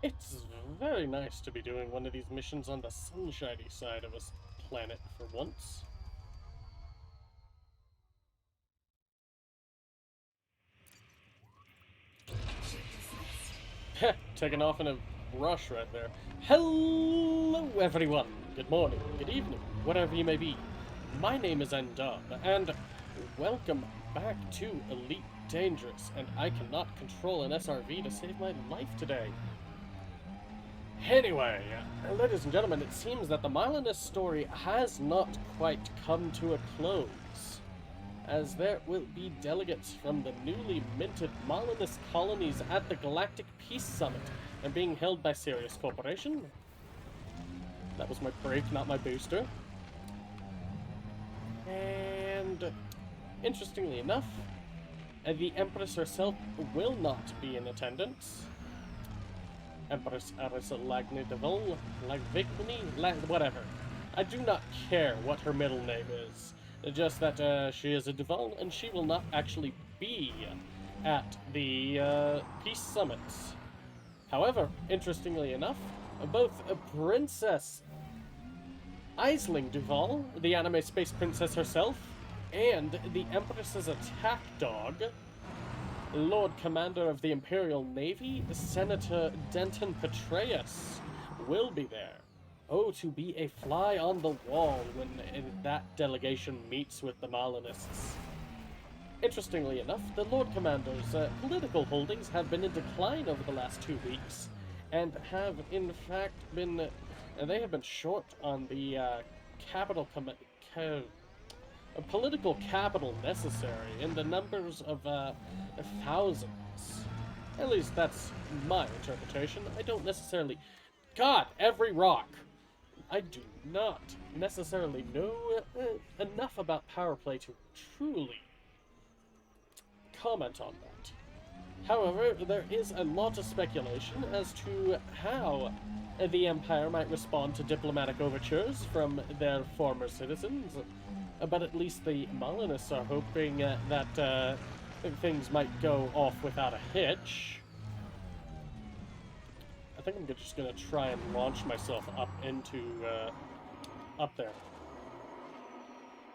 It's very nice to be doing one of these missions on the sunshiny side of a planet for once. Heh, taking off in a rush right there. Hello, everyone. Good morning, good evening, whatever you may be. My name is Endar, and welcome back to Elite Dangerous, and I cannot control an SRV to save my life today. Anyway, ladies and gentlemen, it seems that the Milanus story has not quite come to a close, as there will be delegates from the newly minted Milanus colonies at the Galactic Peace Summit, and being held by Sirius Corporation. That was my brake, not my booster. And interestingly enough, the Empress herself will not be in attendance. Empress Arisa Lagnidavel, whatever. I do not care what her middle name is. Just that she is a Deval, and she will not actually be at the Peace Summits. However, interestingly enough, both Princess Aisling Duval, the anime space princess herself, and the Empress's attack dog, Lord Commander of the Imperial Navy, Senator Denton Petraeus, will be there. Oh, to be a fly on the wall when that delegation meets with the Malinists. Interestingly enough, the Lord Commander's political holdings have been in decline over the last 2 weeks, and have in fact been, they have been short on the political capital necessary in the numbers of thousands. At least that's my interpretation. I don't necessarily... God, every rock! I do not necessarily know enough about power play to truly comment on that. However, there is a lot of speculation as to how the Empire might respond to diplomatic overtures from their former citizens, but at least the Malinists are hoping that things might go off without a hitch. I think I'm just going to try and launch myself up into up there,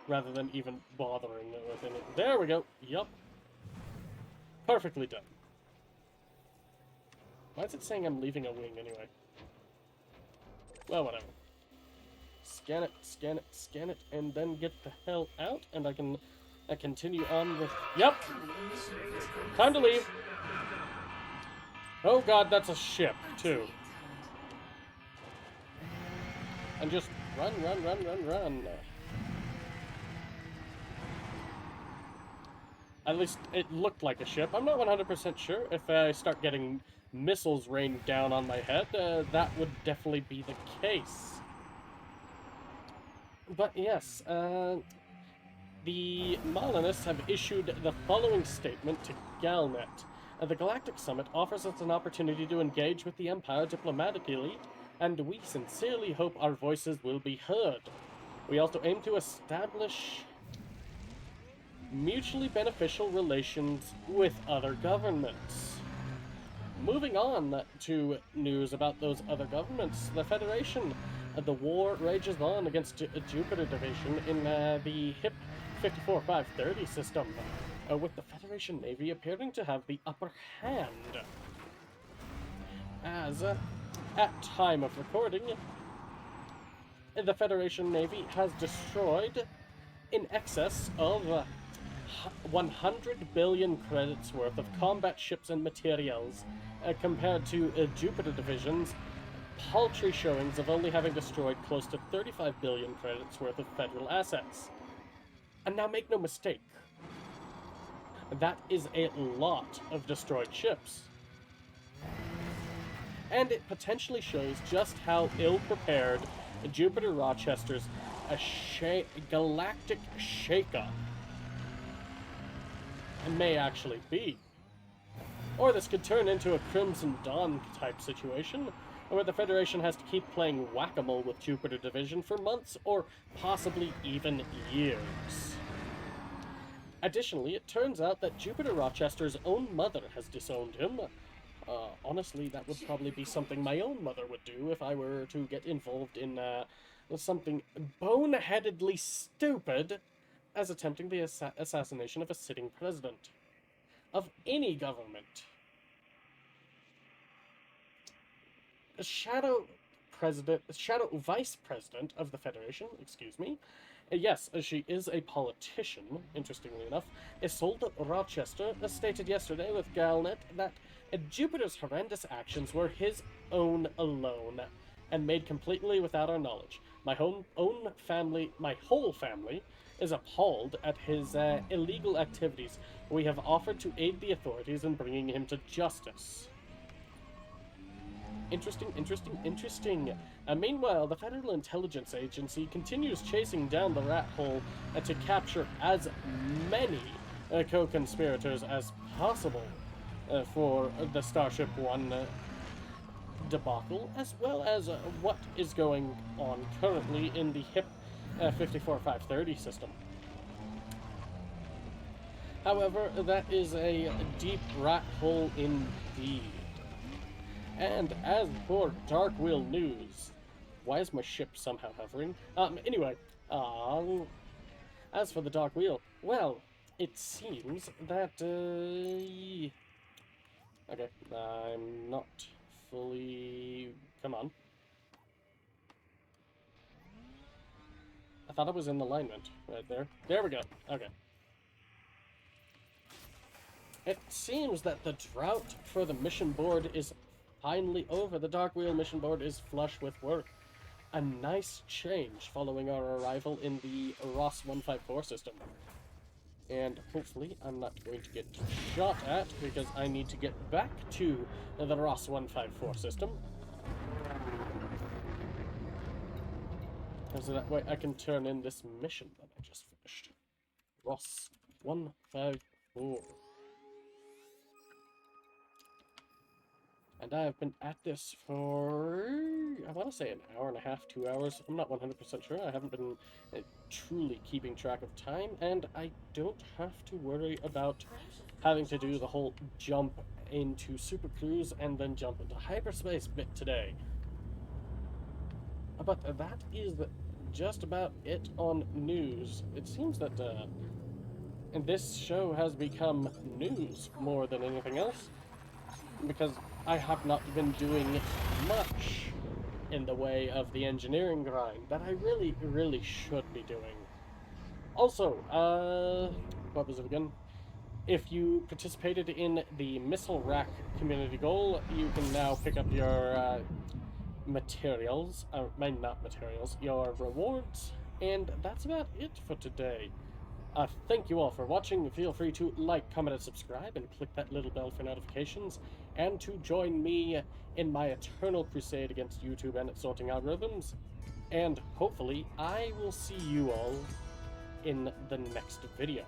rather than even bothering with it. There we go. Yup. Perfectly done. Why is it saying I'm leaving a wing anyway? Well, whatever. Scan it, scan it, scan it, and then get the hell out, and I can continue on with... Yep! Time to leave! Oh god, that's a ship, too. And just run, run, run, run, run. At least it looked like a ship. I'm not 100% sure. If I start getting missiles rained down on my head, that would definitely be the case. But yes, the Malinists have issued the following statement to Galnet. The Galactic Summit offers us an opportunity to engage with the Empire diplomatically, and we sincerely hope our voices will be heard. We also aim to establish mutually beneficial relations with other governments. Moving on to news about those other governments, the Federation. The war rages on against Jupiter Division in the HIP 54530 system, with the Federation Navy appearing to have the upper hand. As, at time of recording, the Federation Navy has destroyed in excess of 100 billion credits worth of combat ships and materials, compared to Jupiter Division's paltry showings of only having destroyed close to 35 billion credits worth of federal assets. And now make no mistake, that is a lot of destroyed ships. And it potentially shows just how ill-prepared Jupiter Rochester's galactic shakeup may actually be. Or this could turn into a Crimson Dawn type situation, where the Federation has to keep playing whack-a-mole with Jupiter Division for months or possibly even years. Additionally, it turns out that Jupiter Rochester's own mother has disowned him, Honestly, that would probably be something my own mother would do if I were to get involved in something boneheadedly stupid as attempting the assassination of a sitting president of any government. A shadow vice president of the Federation, excuse me. Yes, she is a politician, interestingly enough. Isolde Rochester stated yesterday with Galnet that Jupiter's horrendous actions were his own alone, and made completely without our knowledge. My whole family is appalled at his illegal activities. We have offered to aid the authorities in bringing him to justice. Interesting. Meanwhile, the Federal Intelligence Agency continues chasing down the rat hole to capture as many co-conspirators as possible for the Starship One debacle, as well as what is going on currently in the HIP 54530 system. However, that is a deep rat hole indeed. And as for Dark Wheel news, why is my ship somehow hovering? Anyway, as for the Dark Wheel, well, it seems that, okay, I'm not fully, come on. I thought I was in alignment right there. There we go, okay. It seems that the drought for the mission board is finally over. The Dark Wheel mission board is flush with work. A nice change following our arrival in the Ross 154 system. And hopefully I'm not going to get shot at because I need to get back to the Ross 154 system. So that way I can turn in this mission that I just finished. Ross 154. And I have been at this for, I want to say an hour and a half, 2 hours. I'm not 100% sure. I haven't been truly keeping track of time, and I don't have to worry about having to do the whole jump into Super Cruise and then jump into hyperspace bit today. But that is just about it on news. It seems that and this show has become news more than anything else, because I have not been doing much in the way of the engineering grind that I really should be doing. Also, what was it again? If you participated in the missile rack community goal, you can now pick up your materials, not materials, your rewards, and that's about it for today. Thank you all for watching. Feel free to like, comment, and subscribe, and click that little bell for notifications, and to join me in my eternal crusade against YouTube and its sorting algorithms. And hopefully, I will see you all in the next video.